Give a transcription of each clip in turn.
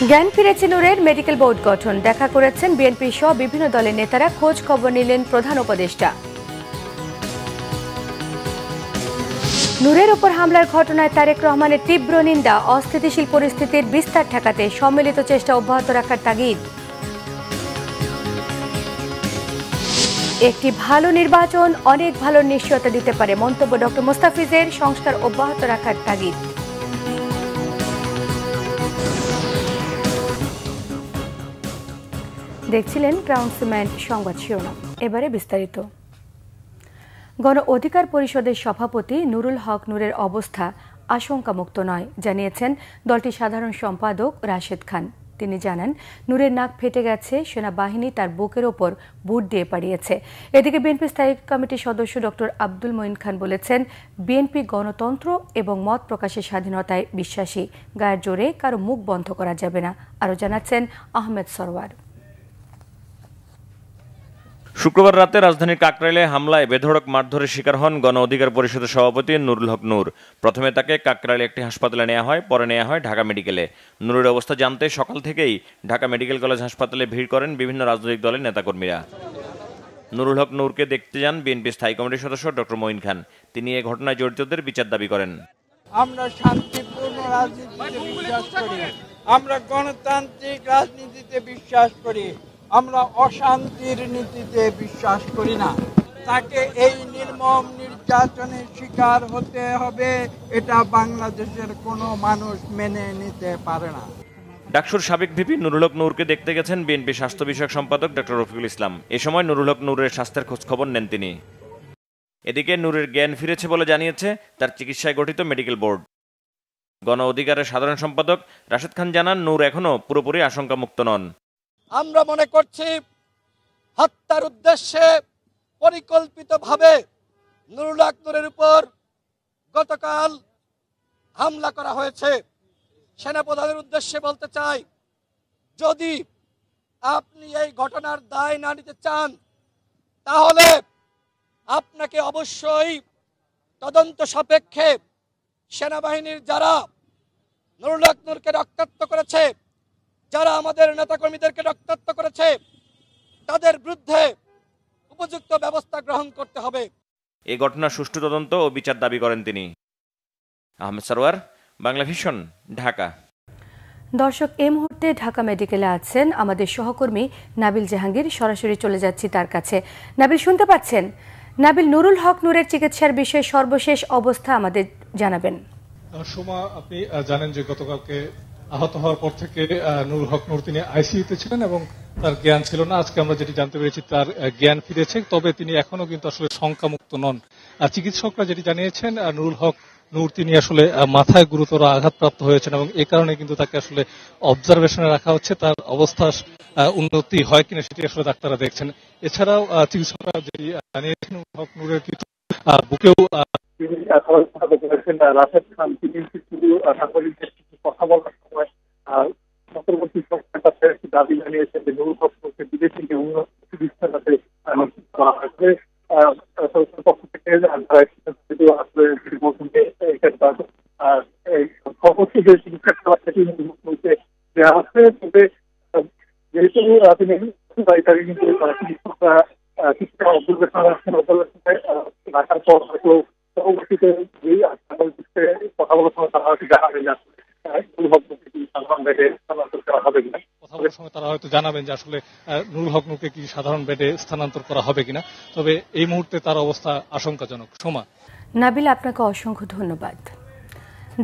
জ্ঞান ফিরেছে নূরের, মেডিকেল বোর্ড গঠন। দেখা করেছেন বিএনপি সহ বিভিন্ন দলের নেতারা, খোঁজ খবর নিলেন প্রধান উপদেষ্টা। নূরের উপর হামলার ঘটনায় তারেক রহমানের তীব্র নিন্দা, অস্থিতিশীল পরিস্থিতির বিস্তার ঠেকাতে সম্মিলিত চেষ্টা অব্যাহত রাখার তাগিদ। একটি ভালো নির্বাচন অনেক ভালো নিশ্চয়তা দিতে পারে, মন্তব্য ডক্টর মোস্তাফিজের। সংস্কার অব্যাহত রাখার তাগিদ। দেখছিলেন ক্রাউন সিমেন্ট সংবাদ শিরোনাম, এবারে বিস্তারিত। গণ অধিকার পরিষদের সভাপতি নুরুল হক নূরের অবস্থা আশঙ্কামুক্ত নয়, জানিয়েছেন দলটির সাধারণ সম্পাদক রাশেদ খান। তিনি জানান, নূরের নাক ফেটে গেছে, সেনাবাহিনী তার বুকের ওপর বুট দিয়ে পাঠিয়েছে। এদিকে বিএনপি স্থায়ী কমিটির সদস্য ডক্টর আব্দুল মঈন খান বলেছেন, বিএনপি গণতন্ত্র এবং মত প্রকাশের স্বাধীনতায় বিশ্বাসী, গায়ের জোরে কারো মুখ বন্ধ করা যাবে না। আরও জানাচ্ছেন আহমেদ সরওয়ার। শুক্রবার রাতে রাজধানীর কাকরাইলে হামলায় বেধড়ক মারধরের শিকার হন গণ অধিকার পরিষদের সভাপতি নুরুল হক নূর। প্রথমে তাকে কাকরাইলে একটি হাসপাতালে নেওয়া হয়, পরে নেওয়া হয় ঢাকা মেডিকেলে। নূরের অবস্থা জানতে সকাল থেকেই ঢাকা মেডিকেল কলেজ হাসপাতালে ভিড় করেন বিভিন্ন রাজনৈতিক দলের নেতাকর্মীরা। নুরুল হক নূরকে দেখতে যান বিএনপি স্থায়ী কমিটির সদস্য ডক্টর মঈন খান। তিনি এই ঘটনায় জড়িতদের বিচার দাবি করেন। আমরা শান্তিপূর্ণ রাজনীতিতে বিশ্বাস করি, আমরা গণতান্ত্রিক রাজনীতিতে বিশ্বাস করি, আমরা অশান্তির নীতিতে বিশ্বাস করি না। তাকে এই নির্মম নির্যাতনের শিকার হতে হবে, এটা বাংলাদেশের কোনো মানুষ মেনে নিতে পারে না। ডাকসুর সাবেক ভিপি নুরুল হক নূরকে দেখতে গেছেন বিএনপি স্বাস্থ্য বিষয়ক সম্পাদক ডক্টর রফিকুল ইসলাম। এ সময় নুরুল হক নূরের স্বাস্থ্যের খোঁজখবর নেন তিনি। এদিকে নূরের জ্ঞান ফিরেছে বলে জানিয়েছে তার চিকিৎসায় গঠিত মেডিকেল বোর্ড। গণ অধিকারের সাধারণ সম্পাদক রাশেদ খান জানান, নূর এখনো পুরোপুরি আশঙ্কামুক্ত নন। আমরা মনে করছি হত্যার উদ্দেশ্যে পরিকল্পিতভাবে নুরুল হক নূরের উপর গতকাল হামলা করা হয়েছে। সেনাপ্রধানের উদ্দেশ্যে বলতে চাই, যদি আপনি এই ঘটনার দায় না নিতে চান, তাহলে আপনাকে অবশ্যই তদন্ত সাপেক্ষে সেনাবাহিনীর যারা নুরুল হক নূরকে রক্তাক্ত করেছে, যারা আমাদের নেতাকর্মীদেরকে রক্তাক্ত করেছে, তাদের বিরুদ্ধে উপযুক্ত ব্যবস্থা গ্রহণ করতে হবে। এই ঘটনার সুষ্ঠু তদন্ত ও বিচার দাবি করেন তিনি। আহমেদ সরওয়ার, বাংলা ভিশন, ঢাকা। দর্শক, এই মুহূর্তে ঢাকা মেডিকেলে আছেন আমাদের সহকর্মী নাবিল জাহাঙ্গীর। সরাসরি চলে যাচ্ছি তার কাছে। নাবিল, শুনতে পাচ্ছেন? নাবিল, নুরুল হক নূরের চিকিৎসার বিষয়ে সর্বশেষ অবস্থা আমাদের জানাবেন। সোমা, আপনি জানেন যে গতকালকে আহত হওয়ার পর থেকে নুরুল হক নূর তিনি আইসিইউতে ছিলেন এবং তার জ্ঞান ছিল না। আজকে আমরা যেটি জানতে পেরেছি, তার জ্ঞান ফিরেছে, তবে তিনি এখনো কিন্তু আসলে শঙ্কামুক্ত নন। চিকিৎসকরা যেটি জানিয়েছেন, নুরুল হক নূর তিনি আসলে মাথায় গুরুতর আঘাতপ্রাপ্ত হয়েছেন এবং এই কারণে কিন্তু তাকে আসলে অবজারভেশনে রাখা হচ্ছে। তার অবস্থা উন্নতি হয় কিনা সেটি আসলে ডাক্তাররা দেখছেন। এছাড়াও চিকিৎসকরা যেটি জানিয়েছেন, হক নূরের কিন্তু বুকেও রাশেদ খান তিনি শুধু সাংবাদিকদের কথা বলার সময় অন্তর্বর্তী সরকারের কাছে দাবি জানিয়েছেন যে নুরুল হক নূরকে বিদেশি যে উন্নত চিকিৎসা যাতে করা হয়েছে। পক্ষ থেকে সর্বোচ্চ যে চিকিৎসা সেবা সেটি দেওয়া হচ্ছে। তবে যেহেতু তিনি তাকে কিন্তু চিকিৎসকরা কিছুটা অবজারভেশনে রাখছেন, অবজারভেশনে রাখার পর হয়তো পরবর্তীতে যেই কথা বলার সময় তারা হয়তো জানাবেন যে সাধারণ বেডে স্থানান্তর করা হবে কিনা। কথা বলার সময় তারা হয়তো জানাবেন যে আসলে নুরুল হক নূরকে কি সাধারণ বেডে স্থানান্তর করা হবে কিনা। তবে এই মুহূর্তে তার অবস্থা আশঙ্কাজনক। সোমা। নাবিল, আপনাকে অসংখ্য ধন্যবাদ।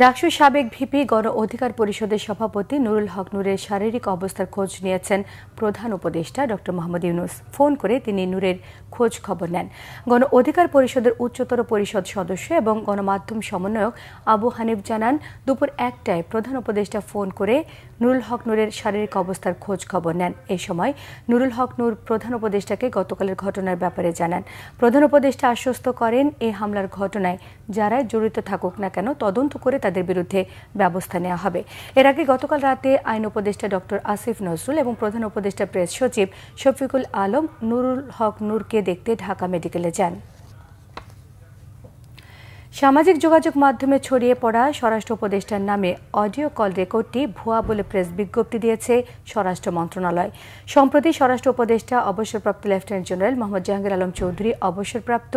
ডাকসুর সাবেক ভিপি গণ অধিকার পরিষদের সভাপতি নুরুল হক নূরের শারীরিক অবস্থার খোঁজ নিয়েছেন প্রধান উপদেষ্টা ডক্টর মোহাম্মদ ইউনূস। ফোন করে তিনি নূরের খোঁজ খবর নেন। গণ অধিকার পরিষদের উচ্চতর পরিষদ সদস্য এবং গণমাধ্যম সমন্বয়ক আবু হানিফ জানান, দুপুর 1টায় প্রধান উপদেষ্টা ফোন করে নুরুল হক নূরের শারীরিক অবস্থার খোঁজ খবর নেন। এই সময় নুরুল হক নূর প্রধান উপদেষ্টাকে গতকালের ঘটনার ব্যাপারে জানান। প্রধান উপদেষ্টা আশ্বস্ত করেন, এই হামলার ঘটনায় যারাই জড়িত থাকুক না কেন তদন্ত করে তাদের বিরুদ্ধে ব্যবস্থা নেওয়া হবে। এর আগে গতকাল রাতে আইন উপদেষ্টা ডক্টর আসিফ নজরুল এবং প্রধান উপদেষ্টা প্রেস সচিব শফিকুল আলম নুরুল হক নূরকে দেখতে ঢাকা মেডিকেলে যান। সামাজিক যোগাযোগ মাধ্যমে ছড়িয়ে পড়া স্বরাষ্ট্র উপদেষ্টার নামে অডিও কল রেকর্ডটি ভুয়া বলে প্রেস বিজ্ঞপ্তি দিয়েছে স্বরাষ্ট্র মন্ত্রণালয়। সম্প্রতি স্বরাষ্ট্র উপদেষ্টা অবসরপ্রাপ্ত লেফটেন্যান্ট জেনারেল মোহাম্মদ জাহাঙ্গীর আলম চৌধুরী অবসরপ্রাপ্ত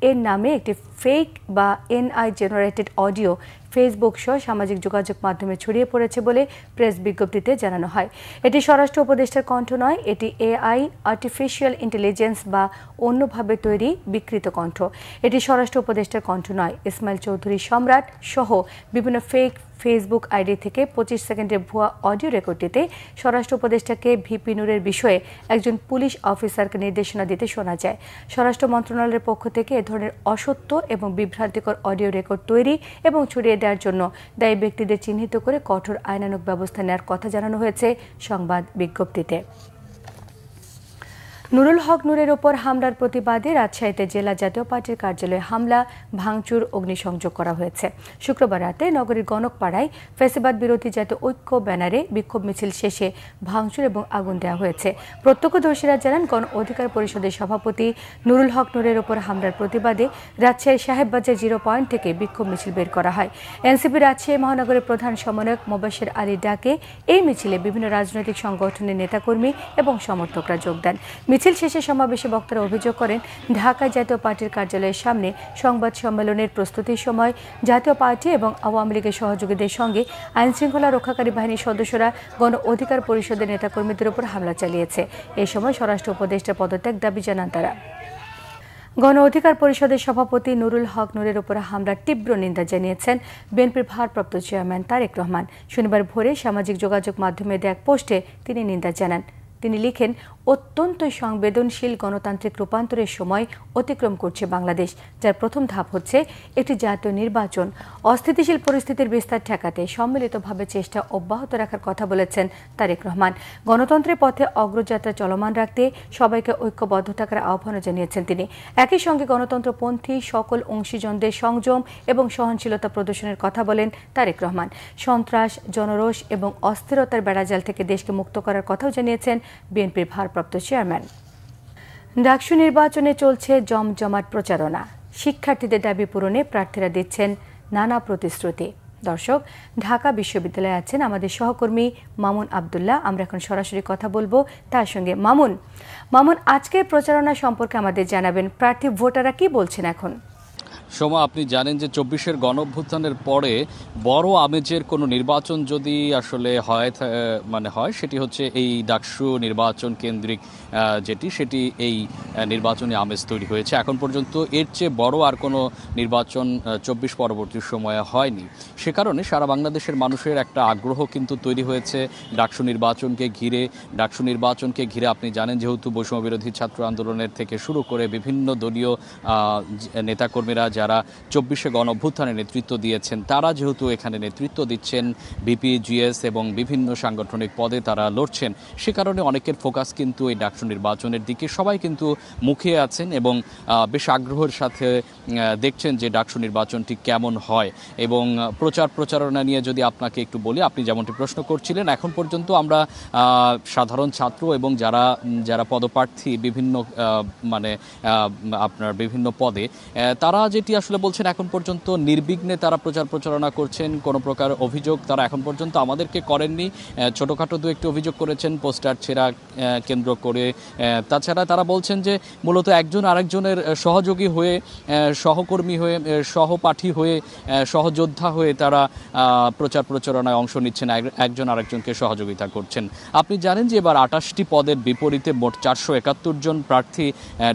এর নামে একটি ফেক বা এনআই জেনারেটেড অডিও ফেসবুক সহ সামাজিক যোগাযোগ মাধ্যমে ছড়িয়ে পড়েছে বলে প্রেস বিজ্ঞপ্তিতে জানানো হয়। এটি স্বরাষ্ট্র উপদেষ্টার কণ্ঠ নয়, এটি এআই, আর্টিফিশিয়াল ইন্টেলিজেন্স বা অন্যভাবে তৈরি বিকৃত কণ্ঠ। এটি স্বরাষ্ট্র উপদেষ্টার কণ্ঠ নয়। ইসমাইল চৌধুরী সম্রাট সহ বিভিন্ন ফেক ফেসবুক আইডি থেকে 25 সেকেন্ডের ভুয়া অডিও রেকর্ডটিতে স্বরাষ্ট্র উপদেষ্টাকে ভিপি নূরের বিষয়ে একজন পুলিশ অফিসারকে নির্দেশনা দিতে শোনা যায়। স্বরাষ্ট্র মন্ত্রণালয়ের পক্ষ থেকে এ ধরনের অসত্য এবং বিভ্রান্তিকর অডিও রেকর্ড তৈরি এবং ছড়িয়ে দেওয়ার জন্য দায়ী ব্যক্তিদের চিহ্নিত করে কঠোর আইনানুগ ব্যবস্থা নেওয়ার কথা জানানো হয়েছে সংবাদ বিজ্ঞপ্তিতে। নুরুল হক নূরের ওপর হামলার প্রতিবাদে রাজশাহীতে জেলা জাতীয় পার্টির কার্যালয়ে হামলা, ভাঙচুর, অগ্নিসংযোগ করা হয়েছে। শুক্রবার রাতে নগরীর গণকপাড়ায় ফ্যাসিবাদ বিরোধী জাতীয় ঐক্য ব্যানারে বিক্ষোভ মিছিল শেষে ভাঙচুর এবং আগুন দেওয়া হয়েছে। প্রত্যক্ষদর্শীরা জানান, গণ অধিকার পরিষদের সভাপতি নুরুল হক নূরের ওপর হামলার প্রতিবাদে রাজশাহীর সাহেববাজার 0 পয়েন্ট থেকে বিক্ষোভ মিছিল বের করা হয়। এনসিপি রাজশাহী মহানগরের প্রধান সমন্বয়ক মোবাশ্বের আলীর ডাকে এই মিছিলে বিভিন্ন রাজনৈতিক সংগঠনের নেতাকর্মী এবং সমর্থকরা যোগ দেন। মিছিল শেষে সমাবেশে বক্তারা অভিযোগ করেন, ঢাকায় জাতীয় পার্টির কার্যালয়ের সামনে সংবাদ সম্মেলনের প্রস্তুতির সময় জাতীয় পার্টি এবং আওয়ামী লীগের সহযোগীদের সঙ্গে আইনশৃঙ্খলা রক্ষাকারী বাহিনীর সদস্যরা গণ অধিকার পরিষদের নেতাকর্মীদের উপর হামলা চালিয়েছে। এ সময় স্বরাষ্ট্র উপদেষ্টার পদত্যাগ দাবি জানান তারা। গণ অধিকার পরিষদের সভাপতি নুরুল হক নূরের উপর হামলার তীব্র নিন্দা জানিয়েছেন বিএনপির ভারপ্রাপ্ত চেয়ারম্যান তারেক রহমান। শনিবার ভোরে সামাজিক যোগাযোগ মাধ্যমে দেয়া এক পোস্টে তিনি নিন্দা জানান। তিনি লিখেন, অত্যন্ত সংবেদনশীল গণতান্ত্রিক রূপান্তরের সময় অতিক্রম করছে বাংলাদেশ, যার প্রথম ধাপ হচ্ছে একটি জাতীয় নির্বাচন। অস্থিতিশীল পরিস্থিতির বিস্তার ঠেকাতে সম্মিলিতভাবে চেষ্টা অব্যাহত রাখার কথা বলেছেন তারেক রহমান। গণতন্ত্রের পথে অগ্রযাত্রা চলমান রাখতে সবাইকে ঐক্যবদ্ধ থাকার আহ্বানও জানিয়েছেন তিনি। একই সঙ্গে গণতন্ত্রপন্থী সকল অংশীজনদের সংযম এবং সহনশীলতা প্রদর্শনের কথা বলেন তারেক রহমান। সন্ত্রাস, জনরোষ এবং অস্থিরতার বেড়াজাল থেকে দেশকে মুক্ত করার কথাও জানিয়েছেন বিএনপির ভারপ্রাপ্ত চেয়ারম্যান। ডাকসু নির্বাচনে চলছে জমজমাট প্রচারণা। শিক্ষার্থীদের দাবি পূরণে প্রার্থীরা দিচ্ছেন নানা প্রতিশ্রুতি। দর্শক, ঢাকা বিশ্ববিদ্যালয়ে আছেন আমাদের সহকর্মী মামুন আবদুল্লাহ। আমরা এখন সরাসরি কথা বলবো তার সঙ্গে। মামুন, আজকের প্রচারণা সম্পর্কে আমাদের জানাবেন। প্রার্থী ভোটাররা কি বলছেন এখন? সোমা, আপনি জানেন যে 24-এর গণঅভ্যুত্থানের পরে বড় আমেজের কোনো নির্বাচন যদি আসলে হয় সেটি হচ্ছে এই ডাকসু নির্বাচন কেন্দ্রিক সেটি এই নির্বাচনী আমেজ তৈরি হয়েছে। এখন পর্যন্ত এর চেয়ে বড় আর কোনো নির্বাচন 24 পরবর্তী সময়ে হয়নি। সে কারণে সারা বাংলাদেশের মানুষের একটা আগ্রহ কিন্তু তৈরি হয়েছে ডাকসু নির্বাচনকে ঘিরে। আপনি জানেন, যেহেতু বৈষম্য বিরোধী ছাত্র আন্দোলনের থেকে শুরু করে বিভিন্ন দলীয় নেতাকর্মীরা যারা 24-এ গণঅভ্যুত্থানে নেতৃত্ব দিয়েছেন, তারা যেহেতু এখানে নেতৃত্ব দিচ্ছেন, বিপি, জিএস এবং বিভিন্ন সাংগঠনিক পদে তারা লড়ছেন, সে কারণে অনেকের ফোকাস কিন্তু এই ডাকসু নির্বাচনের দিকে। সবাই কিন্তু মুখিয়ে আছেন এবং বেশ আগ্রহের সাথে দেখছেন যে ডাকসু নির্বাচনটি কেমন হয়। এবং প্রচারণা নিয়ে যদি আপনাকে একটু বলি, আপনি যেমনটি প্রশ্ন করছিলেন, এখন পর্যন্ত আমরা সাধারণ ছাত্র এবং যারা পদপ্রার্থী বিভিন্ন আপনার বিভিন্ন পদে, তারা যেটি আসলে বলছেন, এখন পর্যন্ত নির্বিঘ্নে তারা প্রচারণা করছেন। কোনো প্রকার অভিযোগ তারা এখন পর্যন্ত আমাদেরকে করেননি। ছোটোখাটো দু একটি অভিযোগ করেছেন পোস্টার ছেঁড়া কেন্দ্র করে। তাছাড়া তারা বলছেন যে মূলত একজন আরেকজনের সহযোগী হয়ে, সহকর্মী হয়ে, সহপাঠী হয়ে, সহযোদ্ধা হয়ে তারা প্রচারণায় অংশ নিচ্ছেন, একজন আরেকজনকে সহযোগিতা করছেন। আপনি জানেন যে এবার 28টি পদের বিপরীতে মোট 471 জন প্রার্থী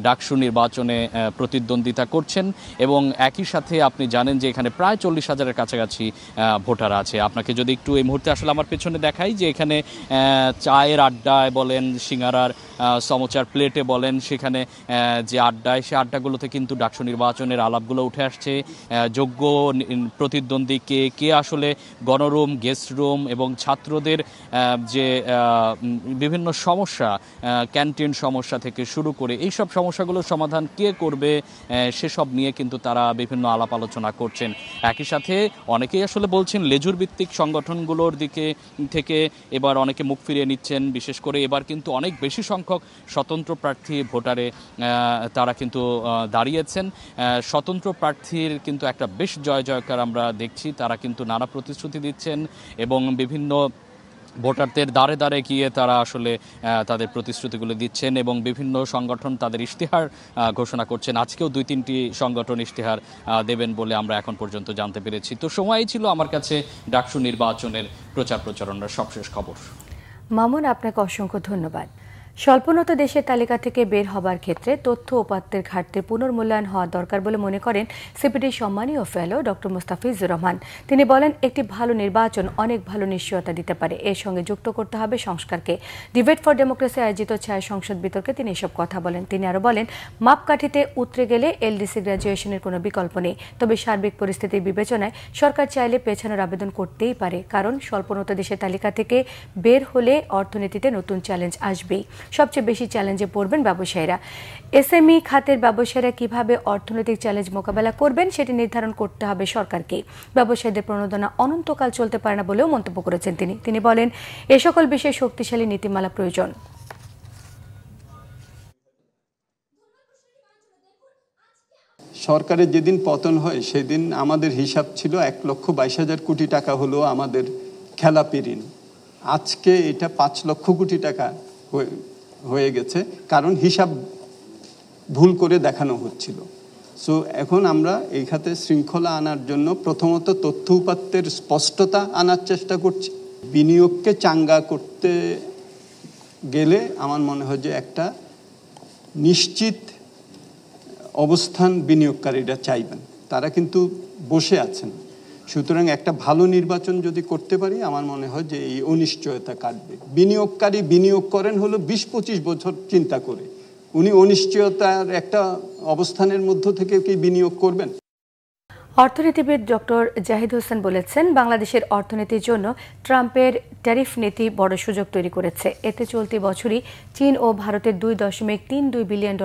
ডাকসু নির্বাচনে প্রতিদ্বন্দ্বিতা করছেন এবং একই সাথে আপনি জানেন যে এখানে প্রায় 40,000-এর কাছাকাছি ভোটার আছে। আপনাকে যদি একটু এই মুহূর্তে আসলে আমার পেছনে দেখাই, যে এখানে চায়ের আড্ডায় বলেন, সিঙ্গারার সমোচার প্লেটে বলেন, সেখানে যে আড্ডায়, সে আড্ডাগুলোতে কিন্তু ডাকসু নির্বাচনের আলাপগুলো উঠে আসছে। যোগ্য প্রতিদ্বন্দ্বী কে আসলে গণরুম, গেস্ট রুম এবং ছাত্রদের যে বিভিন্ন সমস্যা, ক্যান্টিন সমস্যা থেকে শুরু করে এইসব সমস্যাগুলোর সমাধান কে করবে, সেসব নিয়ে কিন্তু তারা বিভিন্ন আলাপ আলোচনা করছেন। একই সাথে অনেকেই আসলে বলছেন লেজুর ভিত্তিক সংগঠনগুলোর দিকে থেকে এবার অনেকে মুখ ফিরিয়ে নিচ্ছেন। বিশেষ করে এবার কিন্তু অনেক বেশি সংখ্যক সংখ্যক স্বতন্ত্র প্রার্থী ভোটারে তারা কিন্তু দাঁড়িয়েছেন। স্বতন্ত্র প্রার্থীর কিন্তু একটা বেশ জয় জয়কার আমরা দেখছি। তারা কিন্তু নানা প্রতিশ্রুতি দিচ্ছেন এবং বিভিন্ন ভোটারদের দ্বারে দ্বারে গিয়ে তারা আসলে তাদের প্রতিশ্রুতিগুলো দিচ্ছেন এবং বিভিন্ন সংগঠন তাদের ইশতেহার ঘোষণা করছেন। আজকেও 2-3টি সংগঠন ইশতেহার দেবেন বলে আমরা এখন পর্যন্ত জানতে পেরেছি। তো সময়ই ছিল আমার কাছে ডাকসু নির্বাচনের প্রচার প্রচারণার সবশেষ খবর। মামুন, আপনাকে অসংখ্য ধন্যবাদ। স্বল্পোন্নত দেশের তালিকা থেকে বের হবার ক্ষেত্রে তথ্য উপাত্তের ঘাটতির পুনর্মূল্যায়ন হওয়া দরকার বলে মনে করেন সিপিডির সম্মানীয় ফেলো ডক্টর মোস্তাফিজুর রহমান। তিনি বলেন, একটি ভালো নির্বাচন অনেক ভালো নিশ্চয়তা দিতে পারে, এর সঙ্গে যুক্ত করতে হবে সংস্কারকে। ডিবেট ফর ডেমোক্রেসি আয়োজিত ছায়া সংসদ বিতর্কে তিনি এসব কথা বলেন। তিনি আরও বলেন, মাপকাঠিতে উতরে গেলে এলডিসি গ্র্যাজুয়েশনের কোনো বিকল্প নেই, তবে সার্বিক পরিস্থিতির বিবেচনায় সরকার চাইলে পেছানোর আবেদন করতেই পারে, কারণ স্বল্পোন্নত দেশের তালিকা থেকে বের হলে অর্থনীতিতে নতুন চ্যালেঞ্জ আসবেই। সবচেয়ে বেশি চ্যালেঞ্জে পড়বেন ব্যবসায়ীরা। এসএমই খাতের ব্যবসায়ীরা কিভাবে অর্থনৈতিক চ্যালেঞ্জ মোকাবেলা করবেন সেটি নির্ধারণ করতে হবে সরকারকে। ব্যবসায়ীদের প্রণোদনা অনন্তকাল চলতে পারে না বলেও মন্তব্য করেছেন তিনি বলেন, এ সকল বিষয়ে শক্তিশালী নীতিমালা প্রয়োজন। সরকারের যেদিন পতন হয় সেদিন আমাদের হিসাব ছিল 1,22,000 কোটি টাকা হলো আমাদের খেলাপি ঋণ। আজকে এটা 5 লক্ষ কোটি টাকা হয়ে গেছে, কারণ হিসাব ভুল করে দেখানো হচ্ছিল। সো এখন আমরা এই খাতে শৃঙ্খলা আনার জন্য প্রথমত তথ্য উপাত্তের স্পষ্টতা আনার চেষ্টা করছি। বিনিয়োগকে চাঙ্গা করতে গেলে আমার মনে হয় যে একটা নিশ্চিত অবস্থান বিনিয়োগকারীরা চাইবেন, তারা কিন্তু বসে আছেন। সুতরাং একটা ভালো নির্বাচন যদি করতে পারি আমার মনে হয় যে এই অনিশ্চয়তা কাটবে। বিনিয়োগকারী বিনিয়োগ করেন হলো 20-25 বছর চিন্তা করে, উনি অনিশ্চয়তার একটা অবস্থানের মধ্য থেকে কি বিনিয়োগ করবেন? অর্থনীতিবিদ ডক্টর জাহিদ হোসেন বলেছেন, বাংলাদেশের অর্থনীতির জন্য ট্রাম্পের ট্যারিফ নীতি বড় সুযোগ তৈরি করেছে। এতে চলতি বছরই চীন ও ভারতের $2.32 বিলিয়ন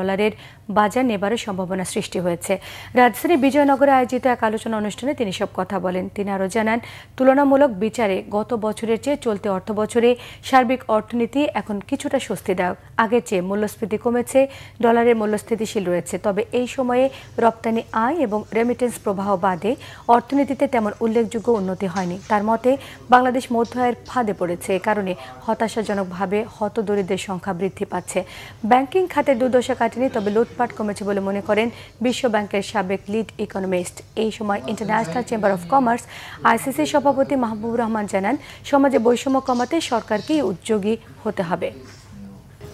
বাজার নেবারের সম্ভাবনা সৃষ্টি হয়েছে। রাজধানী বিজয়নগরে আয়োজিত এক আলোচনা অনুষ্ঠানে তিনি সব কথা বলেন। তিনি আরও জানান, তুলনামূলক বিচারে গত বছরের চেয়ে চলতি অর্থ বছরে সার্বিক অর্থনীতি এখন কিছুটা স্বস্তিদায়ক। আগের চেয়ে মূল্যস্ফীতি কমেছে, ডলারের মূল্য স্থিতিশীল রয়েছে। তবে এই সময়ে রপ্তানি আয় এবং রেমিটেন্স প্রবাহ বাদে অর্থনীতিতে তেমন উল্লেখযোগ্য উন্নতি হয়নি। তার মতে, বাংলাদেশ মধ্য আয়ের ফাঁদে পড়েছে। এ কারণে হতাশাজনকভাবে হতদরিদ্রের সংখ্যা বৃদ্ধি পাচ্ছে। ব্যাংকিং খাতের দুর্দশা কাটেনি, তবে লুটপাট কমেছে বলে মনে করেন বিশ্ব ব্যাংকের সাবেক লিড ইকোনমিস্ট। এই সময় ইন্টারন্যাশনাল চেম্বার অফ কমার্স আইসিসির সভাপতি মাহবুবুর রহমান জানান, সমাজে বৈষম্য কমাতে সরকারকেই উদ্যোগী হতে হবে।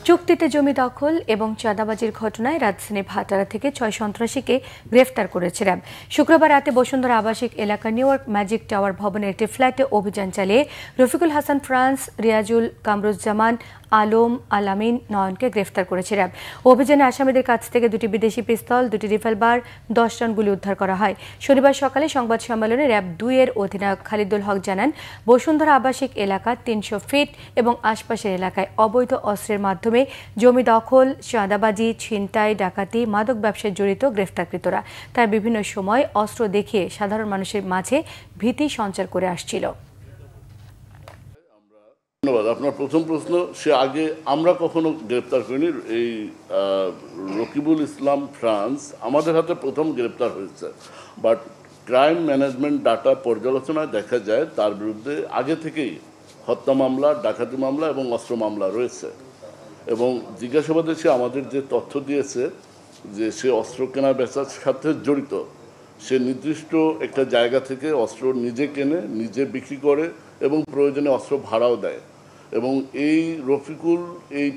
চুক্তিতে জমি দখল এবং চাঁদাবাজির ঘটনায় রাজধানী ভাটারা থেকে 6 সন্ত্রাসীকে গ্রেফতার করেছে র্যাব। শুক্রবার রাতে বসুন্ধরা আবাসিক এলাকার নিউ ইয়র্ক ম্যাজিক টাওয়ার ভবনের একটি ফ্ল্যাটে অভিযান চালিয়ে রফিকুল হাসান ফ্রান্স, রিয়াজুল কামরুজ্জামান, আলম আলামিন নয়নকে গ্রেফতার করেছে র্যাব। অভিযানে আসামিদের কাছ থেকে 2টি বিদেশি পিস্তল, 2টি রিভলভার, 10 রাউন্ড গুলি উদ্ধার করা হয়। শনিবার সকালে সংবাদ সম্মেলনে র্যাব 2 এর অধিনায়ক খালিদুল হক জানান, বসুন্ধরা আবাসিক এলাকা 300 ফিট এবং আশপাশের এলাকায় অবৈধ অস্ত্রের মাধ্যমে জমি দখল, চাঁদাবাজি, ছিনতাই, ডাকাতি, মাদক ব্যবসায় জড়িত গ্রেফতারকৃতরা তার বিভিন্ন সময় অস্ত্র দেখিয়ে সাধারণ মানুষের মাঝে ভীতি সঞ্চার করে আসছিল। ধন্যবাদ। আপনার প্রথম প্রশ্ন, সে আগে আমরা কখনো গ্রেপ্তার করিনি। এই রকিবুল ইসলাম ফ্রান্স আমাদের হাতে প্রথম গ্রেপ্তার হয়েছে, বাট ক্রাইম ম্যানেজমেন্ট ডাটা পর্যালোচনায় দেখা যায় তার বিরুদ্ধে আগে থেকেই হত্যা মামলা, ডাকাতি মামলা এবং অস্ত্র মামলা রয়েছে। এবং জিজ্ঞাসাবাদে সে আমাদের যে তথ্য দিয়েছে যে সে অস্ত্র কেনা বেচার সাথে জড়িত, সে নির্দিষ্ট একটা জায়গা থেকে অস্ত্র নিজে কেনে, নিজে বিক্রি করে এবং প্রয়োজনে অস্ত্র ভাড়াও দেয়। এবং এই রফিকুল এই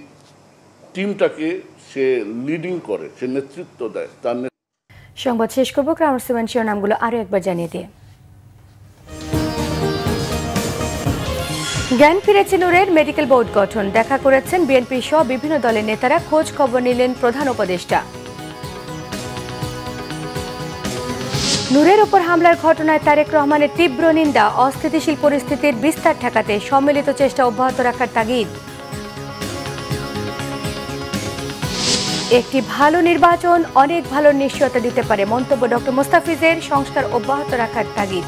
টিমটাকে সে লিডিং করে, সে নেতৃত্ব দেয়। তার সংবাদ শেষ করব ক্রাউন সেভেন শিরোনামগুলো আরও একবার জানিয়ে দিয়ে। জ্ঞান ফিরেছে নূরের, মেডিকেল বোর্ড গঠন। দেখা করেছেন বিএনপি সহ বিভিন্ন দলের নেতারা, খোঁজ খবর নিলেন প্রধান উপদেষ্টা। নূরের উপর হামলার ঘটনায় তারেক রহমানের তীব্র নিন্দা, অস্থিতিশীল পরিস্থিতির বিস্তার ঠেকাতে সম্মিলিত চেষ্টা অব্যাহত রাখার তাগিদ। একটি ভালো নির্বাচন অনেক ভালো নিশ্চয়তা দিতে পারে, মন্তব্য ডক্টর মোস্তাফিজের। সংস্কার অব্যাহত রাখার তাগিদ।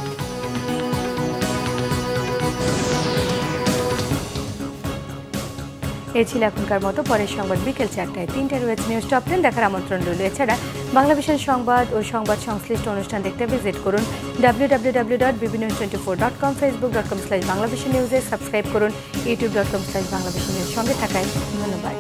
এ ছিল এখনকার মতো। পরের সংবাদ বিকেল 4টায়। 3টায় রয়েছে নিউজ টপ 10 দেখার আমন্ত্রণ রইল। এছাড়া বাংলাভিশন সংবাদ ও সংবাদ সংশ্লিষ্ট অনুষ্ঠান দেখতে ভিজিট করুন www.bbnews24.com, facebook.com/বাংলাভিশন নিউজে সাবস্ক্রাইব করুন, youtube.com/বাংলাভিশন নিউজ। সঙ্গে থাকায় ধন্যবাদ।